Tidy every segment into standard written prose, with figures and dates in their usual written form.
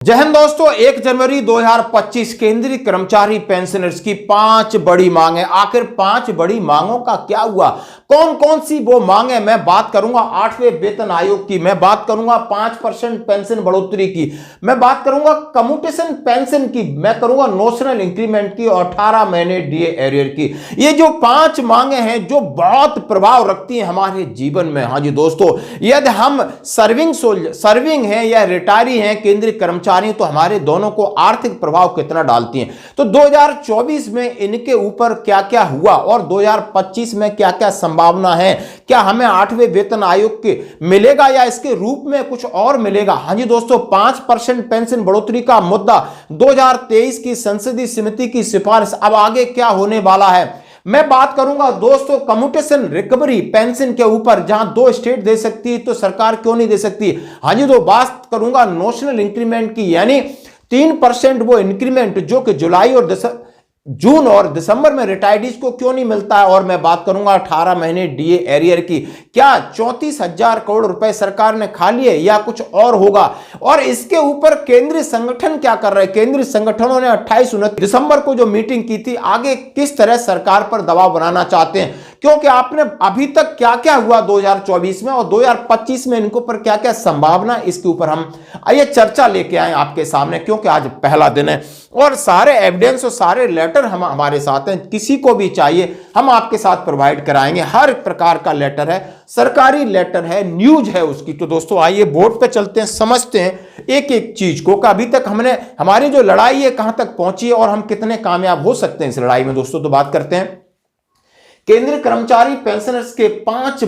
जय हिंद दोस्तों। 1 जनवरी 2025 केंद्रीय कर्मचारी पेंशनर्स की 5 बड़ी मांगे। आखिर 5 बड़ी मांगों का क्या हुआ, कौन कौन सी वो मांगे, मैं बात करूंगा 8वें वेतन आयोग की, मैं बात करूंगा 5% पेंशन बढ़ोतरी की, मैं बात करूंगा कम्यूटेशन पेंशन की, मैं करूंगा नोशनल इंक्रीमेंट की और 18 महीने डीए एरियर की। ये जो 5 मांगे हैं जो बहुत प्रभाव रखती हैं हमारे जीवन में। हाँ जी दोस्तों, यदि हम सर्विंग हैं या रिटायरी हैं केंद्रीय कर्मचारी, तो हमारे दोनों को आर्थिक प्रभाव कितना डालती हैं। तो 2024 में इनके ऊपर क्या क्या हुआ और 2025 में क्या क्या संभावना है, क्या हमें 8वें वेतन आयोग के मिलेगा या इसके रूप में कुछ और मिलेगा। हाँ जी दोस्तों, 5% पेंशन बढ़ोतरी का मुद्दा 2023 की संसदीय समिति की सिफारिश, अब आगे क्या होने वाला है। मैं बात करूंगा दोस्तों कम्यूटेशन रिकवरी पेंशन के ऊपर, जहां 2 स्टेट दे सकती है तो सरकार क्यों नहीं दे सकती। हाँ जी, तो बात करूंगा नोशनल इंक्रीमेंट की, यानी 3% वो इंक्रीमेंट जो कि जुलाई और जून और दिसंबर में रिटायर्डीज को क्यों नहीं मिलता है। और मैं बात करूंगा 18 महीने डीए एरियर की, क्या 34,000 करोड़ रुपए सरकार ने खा लिए या कुछ और होगा। और इसके ऊपर केंद्रीय संगठन क्या कर रहे हैं। केंद्रीय संगठनों ने 28-29 दिसंबर को जो मीटिंग की थी, आगे किस तरह सरकार पर दबाव बनाना चाहते हैं, क्योंकि आपने अभी तक क्या क्या हुआ 2024 में और 2025 में इनको पर क्या क्या संभावना, इसके ऊपर हम आइए चर्चा लेके आए आपके सामने, क्योंकि आज पहला दिन है और सारे एविडेंस और सारे लेटर हम हमारे साथ हैं। किसी को भी चाहिए हम आपके साथ प्रोवाइड कराएंगे, हर प्रकार का लेटर है, सरकारी लेटर है, न्यूज है उसकी। तो दोस्तों आइए बोर्ड पे चलते हैं, समझते हैं एक एक चीज को, अभी तक हमने हमारी जो लड़ाई है कहां तक पहुंची है और हम कितने कामयाब हो सकते हैं इस लड़ाई में। दोस्तों तो बात करते हैं केंद्रीय कर्मचारी पेंशनर्स के 5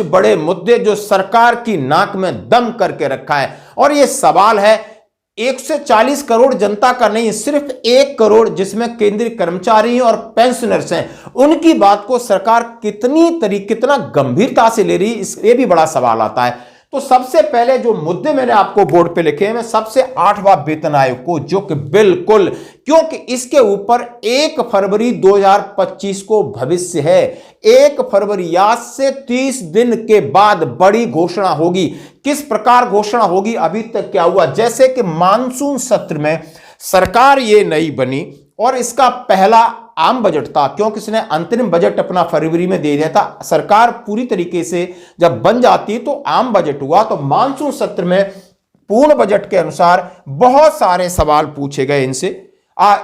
बड़े मुद्दे जो सरकार की नाक में दम करके रखा है। और यह सवाल है 140 करोड़ जनता का नहीं, सिर्फ 1 करोड़ जिसमें केंद्रीय कर्मचारी और पेंशनर्स हैं, उनकी बात को सरकार कितना गंभीरता से ले रही, ये भी बड़ा सवाल आता है। तो सबसे पहले जो मुद्दे मैंने आपको बोर्ड पे लिखे हैं, मैं सबसे 8वां वेतन आयोग को, जो कि बिल्कुल, क्योंकि इसके ऊपर 1 फरवरी 2025 को भविष्य है। 1 फरवरी आज से 30 दिन के बाद बड़ी घोषणा होगी। किस प्रकार घोषणा होगी, अभी तक क्या हुआ, जैसे कि मानसून सत्र में सरकार ये नई बनी और इसका पहला आम बजट था, क्योंकि इसने अंतरिम बजट अपना फरवरी में दे दिया था। सरकार पूरी तरीके से जब बन जाती है तो आम बजट हुआ, तो मानसून सत्र में पूर्ण बजट के अनुसार बहुत सारे सवाल पूछे गए इनसे।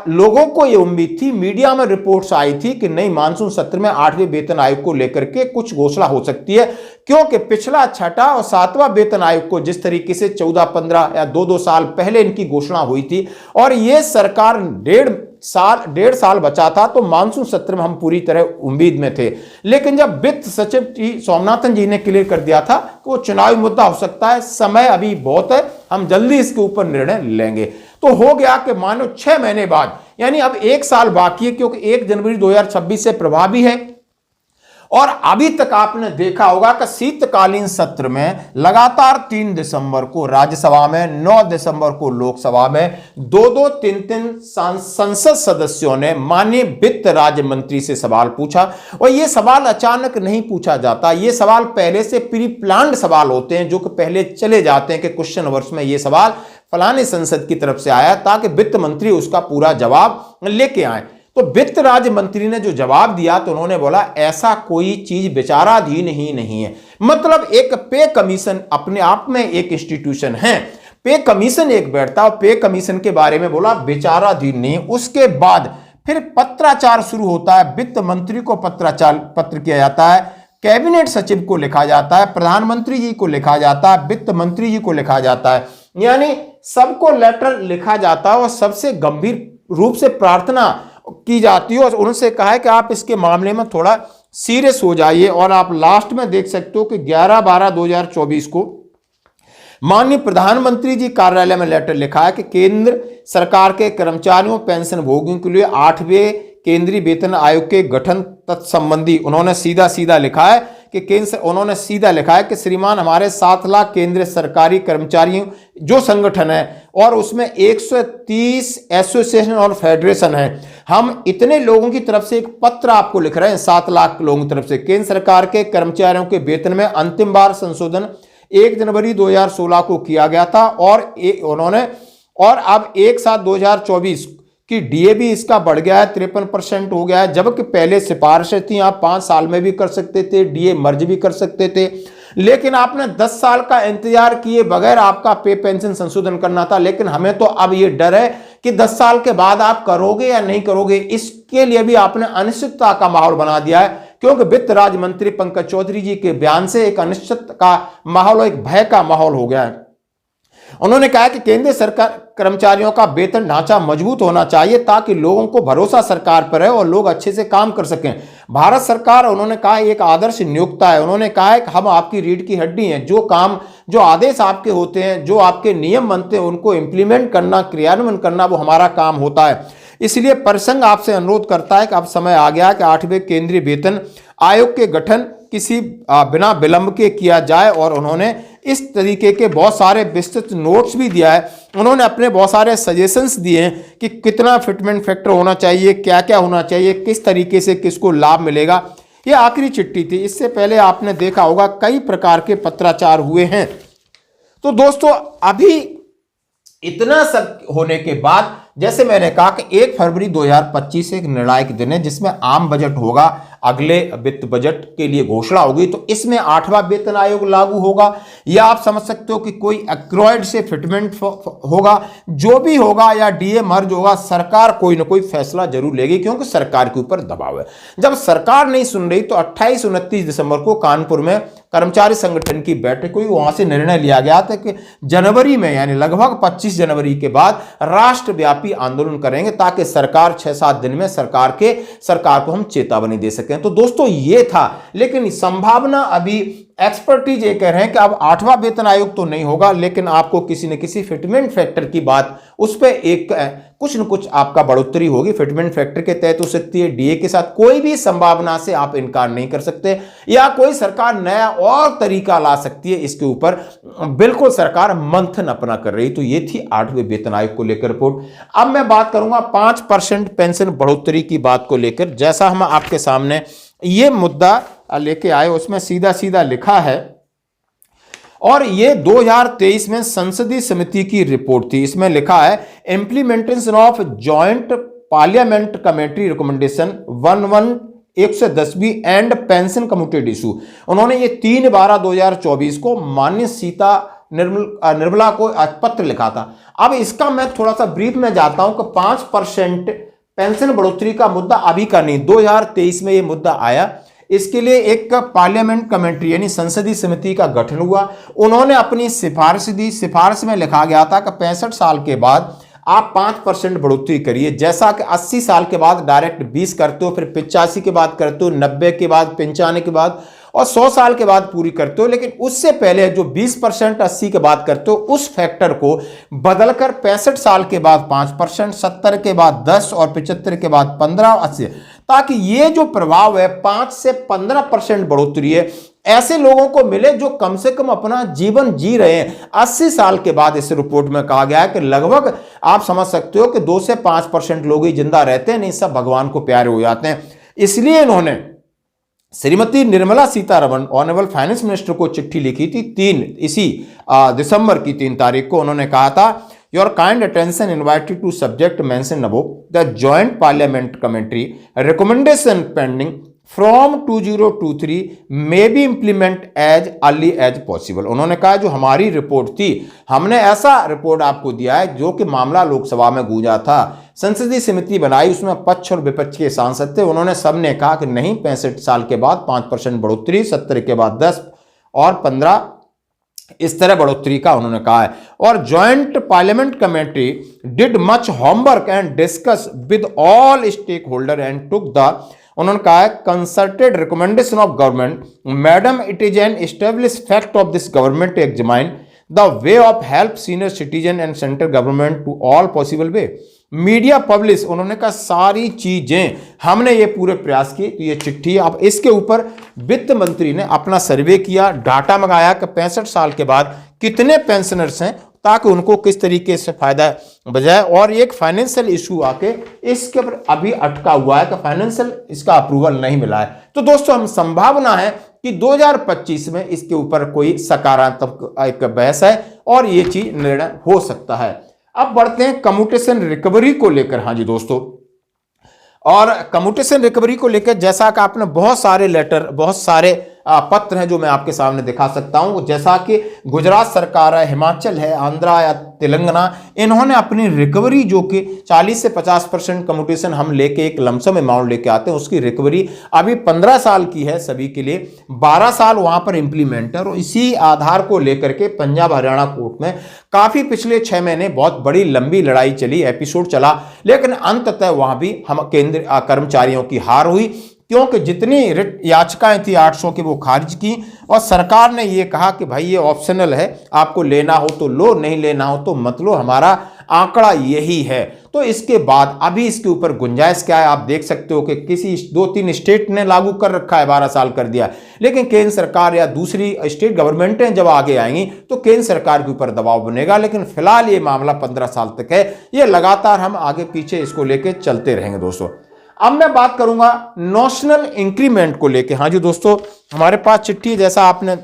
लोगों को यह उम्मीद थी, मीडिया में रिपोर्ट्स आई थी कि नहीं मानसून सत्र में 8वें वेतन आयोग को लेकर के कुछ घोषणा हो सकती है, क्योंकि पिछला 6ठा और 7वां वेतन आयोग को जिस तरीके से 14-15 या 2-2 साल पहले इनकी घोषणा हुई थी और यह सरकार डेढ़ साल बचा था, तो मानसून सत्र में हम पूरी तरह उम्मीद में थे। लेकिन जब वित्त सचिव स्वामीनाथन जी ने क्लियर कर दिया था कि वो चुनावी मुद्दा हो सकता है, समय अभी बहुत है, हम जल्दी इसके ऊपर निर्णय लेंगे, तो हो गया कि मानो 6 महीने बाद, यानी अब 1 साल बाकी है, क्योंकि 1 जनवरी 2026 से प्रभावी है। और अभी तक आपने देखा होगा कि शीतकालीन सत्र में लगातार 3 दिसंबर को राज्यसभा में, 9 दिसंबर को लोकसभा में 2-2, 3-3 संसद सदस्यों ने माननीय वित्त राज्य मंत्री से सवाल पूछा। और यह सवाल अचानक नहीं पूछा जाता, यह सवाल पहले से प्री प्लान्ड सवाल होते हैं, जो कि पहले चले जाते हैं कि क्वेश्चन वर्ष में यह सवाल फलाने संसद की तरफ से आया, ताकि वित्त मंत्री उसका पूरा जवाब लेके आए। तो वित्त राज्य मंत्री ने जो जवाब दिया तो उन्होंने बोला ऐसा कोई चीज विचाराधीन ही नहीं है। मतलब एक पे कमीशन अपने आप में एक इंस्टीट्यूशन है, पे कमीशन एक बैठता और पे कमीशन के बारे में बोला विचाराधीन नहीं। उसके बाद फिर पत्राचार शुरू होता है, वित्त मंत्री को पत्र किया जाता है, कैबिनेट सचिव को लिखा जाता है, प्रधानमंत्री जी को लिखा जाता है, वित्त मंत्री जी को लिखा जाता है, यानी सबको लेटर लिखा जाता है और सबसे गंभीर रूप से प्रार्थना की जाती है और उनसे कहा है कि आप इसके मामले में थोड़ा सीरियस हो जाइए। और आप लास्ट में देख सकते हो कि 11/12/2024 को माननीय प्रधानमंत्री जी कार्यालय में लेटर लिखा है कि केंद्र सरकार के कर्मचारियों पेंशन भोगियों के लिए 8वें केंद्रीय वेतन आयोग के गठन तत्संबंधी उन्होंने सीधा लिखा है कि श्रीमान हमारे 7 लाख केंद्रीय सरकारी कर्मचारियों जो संगठन है और उसमें 130 एसोसिएशन और फेडरेशन है, हम इतने लोगों की तरफ से एक पत्र आपको लिख रहे हैं, 7 लाख लोगों की तरफ से, केंद्र सरकार के कर्मचारियों के वेतन में अंतिम बार संशोधन 1 जनवरी 2016 को किया गया था और अब एक साथ 2024 कि डीए भी इसका बढ़ गया है, 53% हो गया है, जबकि पहले सिफारिशें थी आप 5 साल में भी कर सकते थे, डीए मर्ज भी कर सकते थे, लेकिन आपने 10 साल का इंतजार किए बगैर आपका पे पेंशन संशोधन करना था। लेकिन हमें तो अब ये डर है कि 10 साल के बाद आप करोगे या नहीं करोगे, इसके लिए भी आपने अनिश्चितता का माहौल बना दिया है, क्योंकि वित्त राज्य मंत्री पंकज चौधरी जी के बयान से एक अनिश्चित का माहौल, एक भय का माहौल हो गया है। उन्होंने कहा कि केंद्रीय सरकार कर्मचारियों का वेतन ढांचा मजबूत होना चाहिए ताकि लोगों को भरोसा सरकार पर है और लोग अच्छे से काम कर सकें। भारत सरकार, उन्होंने कहा, एक आदर्श नियोक्ता है। उन्होंने कहा है कि हम आपकी रीढ़ की हड्डी हैं, जो आदेश आपके होते हैं, जो आपके नियम बनते हैं, उनको इंप्लीमेंट करना, क्रियान्वयन करना, वो हमारा काम होता है। इसलिए परिसंघ आपसे अनुरोध करता है कि अब समय आ गया कि 8वें केंद्रीय वेतन आयोग के गठन किसी बिना विलंब के किया जाए। और उन्होंने इस तरीके के बहुत सारे विस्तृत नोट्स भी दिया है। उन्होंने अपने बहुत सारे सजेशंस दिए हैं कि कितना फिटमेंट फैक्टर होना चाहिए, क्या क्या होना चाहिए, किस तरीके से किसको लाभ मिलेगा। ये आखिरी चिट्ठी थी। इससे पहले आपने देखा होगा कई प्रकार के पत्राचार हुए हैं। तो दोस्तों, अभी इतना सब होने के बाद, जैसे मैंने कहा कि 1 फरवरी 2025 एक निर्णायक दिन है जिसमें आम बजट होगा, अगले वित्त बजट के लिए घोषणा होगी, तो इसमें 8वां वेतन आयोग लागू होगा, या आप समझ सकते हो कि कोई एक्रोइड से फिटमेंट होगा, जो भी होगा, या डीए मर्ज होगा, सरकार कोई ना कोई फैसला जरूर लेगी, क्योंकि सरकार के ऊपर दबाव है। जब सरकार नहीं सुन रही तो 28-29 दिसंबर को कानपुर में कर्मचारी संगठन की बैठक हुई। वहां से निर्णय लिया गया था कि जनवरी में, यानी लगभग 25 जनवरी के बाद राष्ट्रव्यापी आंदोलन करेंगे ताकि सरकार 6-7 दिन में सरकार को हम चेतावनी दे सकें। तो दोस्तों, ये था, लेकिन संभावना अभी एक्सपर्टीज ये कह रहे हैं कि अब 8वां वेतन आयोग तो नहीं होगा, लेकिन आपको किसी न किसी फिटमेंट फैक्टर की बात, उस पर एक कुछ न कुछ आपका बढ़ोतरी होगी, फिटमेंट फैक्टर के तहत हो सकती है, डीए के साथ कोई भी संभावना से आप इनकार नहीं कर सकते, या कोई सरकार नया और तरीका ला सकती है। इसके ऊपर बिल्कुल सरकार मंथन अपना कर रही। तो ये थी 8वें वेतन आयोग को लेकर रिपोर्ट। अब मैं बात करूंगा 5% पेंशन बढ़ोतरी की बात को लेकर। जैसा हम आपके सामने ये मुद्दा लेके आए, उसमें सीधा सीधा लिखा है, और ये 2023 में संसदीय समिति की रिपोर्ट थी। इसमें लिखा है, implementation of joint parliament committee recommendation 110 and pension commuted issue. उन्होंने ये 3/12/2024 को माननीय सीता निर्मला को पत्र लिखा था। अब इसका मैं थोड़ा सा ब्रीफ में जाता हूं कि 5% पेंशन बढ़ोतरी का मुद्दा अभी का नहीं, 2023 में ये मुद्दा आया। इसके लिए एक पार्लियामेंट कमेटी यानी संसदीय समिति का गठन हुआ। उन्होंने अपनी सिफारिश दी। सिफारिश में लिखा गया था कि 65 साल के बाद आप 5% बढ़ोतरी करिए, जैसा कि 80 साल के बाद डायरेक्ट 20 करते हो, फिर 85 के बाद करते हो, 90 के बाद, 95 के बाद, और 100 साल के बाद पूरी करते हो। लेकिन उससे पहले जो 20% 80 के बाद करते हो, उस फैक्टर को बदलकर 65 साल के बाद 5%, 70 के बाद 10 और 75 के बाद 15 और 80, ताकि ये जो प्रभाव है 5 से 15% बढ़ोतरी है, ऐसे लोगों को मिले जो कम से कम अपना जीवन जी रहे हैं 80 साल के बाद। इस रिपोर्ट में कहा गया है कि लगभग आप समझ सकते हो कि 2 से 5% लोग ही जिंदा रहते हैं, नहीं सब भगवान को प्यारे हो जाते हैं। इसलिए इन्होंने Shrimati Nirmala Sitharaman, honourable finance minister को चिट्ठी लिखी थी इसी दिसंबर की 3 तारीख को। उन्होंने कहा था, your kind attention invited to subject mention above the joint parliament committee recommendation pending from 2023 may be implement as early as possible. उन्होंने कहा जो हमारी रिपोर्ट थी, हमने ऐसा रिपोर्ट आपको दिया है जो कि मामला लोकसभा में गूंजा था, संसदीय समिति बनाई, उसमें पक्ष और विपक्ष के सांसद थे। उन्होंने सबने कहा कि नहीं, 65 साल के बाद 5% बढ़ोतरी, 70 के बाद 10 और 15, इस तरह बढ़ोतरी का उन्होंने कहा है। और joint parliament committee did much homework and discuss with all stake holder and took the, उन्होंने कहा है, consulted recommendation of government, madam it is an establish fact of this government to examine the way of help senior citizen and central government to all possible way. Media publish, उन्होंने कहा सारी चीजें हमने ये पूरे प्रयास किए। तो ये चिट्ठी, अब इसके ऊपर वित्त मंत्री ने अपना सर्वे किया, डाटा मंगाया कि 65 साल के बाद कितने पेंशनर्स हैं, ताकि उनको किस तरीके से फायदा बजाए। और एक फाइनेंशियल इशू आके इसके ऊपर अभी अटका हुआ है कि फाइनेंशियल इसका अप्रूवल नहीं मिला है। तो दोस्तों, हम संभावना है कि 2025 में इसके ऊपर कोई सकारात्मक एक बहस है और ये चीज निर्णय हो सकता है। अब बढ़ते हैं कम्यूटेशन रिकवरी को लेकर। हाँ जी दोस्तों, और कम्यूटेशन रिकवरी को लेकर जैसा कि आपने बहुत सारे लेटर, बहुत सारे पत्र हैं जो मैं आपके सामने दिखा सकता हूं, जैसा कि गुजरात सरकार है, हिमाचल है, आंध्रा या तेलंगाना, इन्होंने अपनी रिकवरी जो कि 40 से 50% कम्यूटेशन हम लेके एक लमसम अमाउंट लेके आते हैं, उसकी रिकवरी अभी 15 साल की है सभी के लिए, 12 साल वहां पर इंप्लीमेंट है। और इसी आधार को लेकर के पंजाब हरियाणा कोर्ट में काफी पिछले 6 महीने बहुत बड़ी लंबी लड़ाई चली, एपिसोड चला, लेकिन अंततः वहां भी हम केंद्र कर्मचारियों की हार हुई, क्योंकि जितनी रिट याचिकाएं थी 800 की वो खारिज की, और सरकार ने ये कहा कि भाई ये ऑप्शनल है, आपको लेना हो तो लो, नहीं लेना हो तो मत लो, हमारा आंकड़ा यही है। तो इसके बाद अभी इसके ऊपर गुंजाइश क्या है, आप देख सकते हो कि किसी 2-3 स्टेट ने लागू कर रखा है, 12 साल कर दिया, लेकिन केंद्र सरकार या दूसरी स्टेट गवर्नमेंटें जब आगे आएंगी तो केंद्र सरकार के ऊपर दबाव बनेगा। लेकिन फिलहाल ये मामला 15 साल तक है, ये लगातार हम आगे पीछे इसको लेके चलते रहेंगे दोस्तों। अब मैं बात करूंगा नेशनल इंक्रीमेंट को लेके। हाँ जी दोस्तों, हमारे पास चिट्ठी, जैसा आपने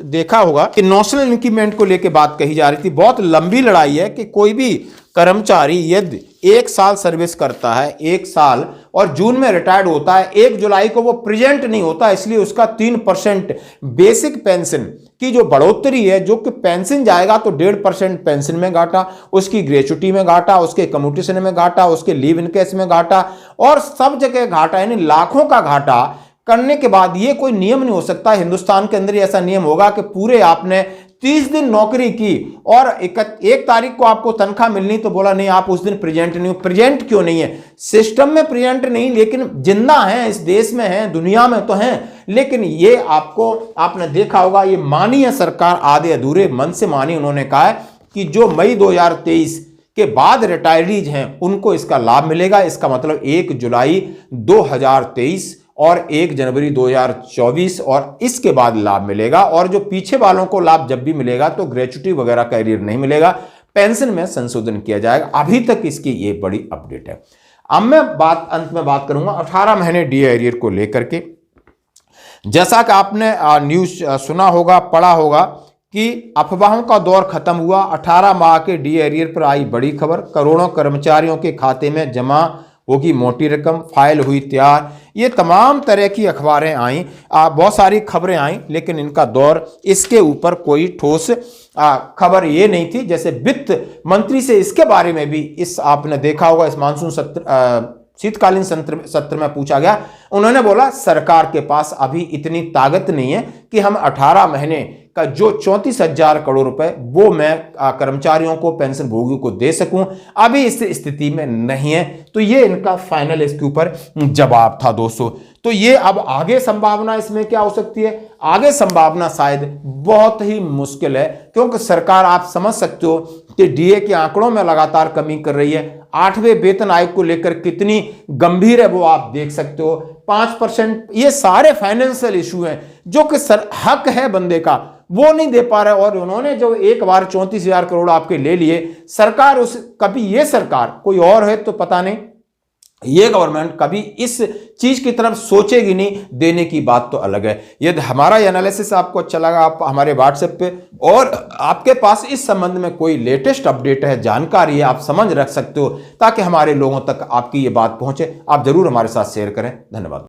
देखा होगा कि नेशनल इंक्रीमेंट को लेके बात कही जा रही थी। बहुत लंबी लड़ाई है कि कोई भी कर्मचारी यदि 1 साल सर्विस करता है, 1 साल, और जून में रिटायर्ड होता है, 1 जुलाई को वो प्रेजेंट नहीं होता, इसलिए उसका 3% बेसिक पेंशन की जो बढ़ोतरी है, जो कि पेंशन जाएगा तो 1.5% पेंशन में घाटा, उसकी ग्रेचुटी में घाटा, उसके कम्यूटेशन में घाटा, उसके लीव इनकेस में घाटा, और सब जगह घाटा, यानी लाखों का घाटा करने के बाद ये कोई नियम नहीं हो सकता हिंदुस्तान के अंदर ऐसा नियम होगा कि पूरे आपने 30 दिन नौकरी की और 1 तारीख को आपको तनख्वाह मिलनी, तो बोला नहीं आप उस दिन प्रेजेंट नहीं हो। प्रेजेंट क्यों नहीं है? सिस्टम में प्रेजेंट नहीं, लेकिन जिंदा हैं, इस देश में हैं, दुनिया में तो हैं, लेकिन ये आपने देखा होगा, ये मानी है सरकार, आधे अधूरे मन से मानी। उन्होंने कहा है कि जो मई 2023 के बाद रिटायरीज हैं उनको इसका लाभ मिलेगा। इसका मतलब 1 जुलाई 2023 और 1 जनवरी 2024 और इसके बाद लाभ मिलेगा। और जो पीछे वालों को लाभ जब भी मिलेगा तो ग्रेचुटी वगैरह का एरियर नहीं मिलेगा, पेंशन में संशोधन किया जाएगा। अभी तक इसकी ये बड़ी अपडेट है। अब मैं अंत में बात करूंगा 18 महीने डी एरियर को लेकर के। जैसा कि आपने न्यूज सुना होगा, पढ़ा होगा कि अफवाहों का दौर खत्म हुआ, 18 माह के डी एरियर पर आई बड़ी खबर, करोड़ों कर्मचारियों के खाते में जमा होगी मोटी रकम, फाइल हुई तैयार। ये तमाम तरह की अखबारें आई, बहुत सारी खबरें आई, लेकिन इनका दौर, इसके ऊपर कोई ठोस खबर ये नहीं थी। जैसे वित्त मंत्री से इसके बारे में भी इस आपने देखा होगा, इस मानसून शीतकालीन सत्र में पूछा गया, उन्होंने बोला सरकार के पास अभी इतनी ताकत नहीं है कि हम 18 महीने का जो 34,000 करोड़ रुपए वो मैं कर्मचारियों को, पेंशन भोगियों को दे सकूं, अभी इस स्थिति में नहीं है। तो ये इनका फाइनल इसके ऊपर जवाब था दोस्तों। तो ये अब आगे संभावना इसमें क्या हो सकती है? आगे संभावना शायद बहुत ही मुश्किल है, क्योंकि सरकार, आप समझ सकते हो कि डीए के आंकड़ों में लगातार कमी कर रही है। 8वें वेतन आयोग को लेकर कितनी गंभीर है वो आप देख सकते हो। 5%, ये सारे फाइनेंशियल इशू हैं जो कि हक है बंदे का, वो नहीं दे पा रहे। और उन्होंने जो एक बार 34,000 करोड़ आपके ले लिए, सरकार कभी, ये सरकार कोई और है तो पता नहीं, ये गवर्नमेंट कभी इस चीज की तरफ सोचेगी नहीं, देने की बात तो अलग है। यदि हमारा एनालिसिस आपको अच्छा लगा, आप हमारे व्हाट्सएप पे, और आपके पास इस संबंध में कोई लेटेस्ट अपडेट है, जानकारी है, आप समझ रख सकते हो, ताकि हमारे लोगों तक आपकी ये बात पहुंचे, आप जरूर हमारे साथ शेयर करें। धन्यवाद।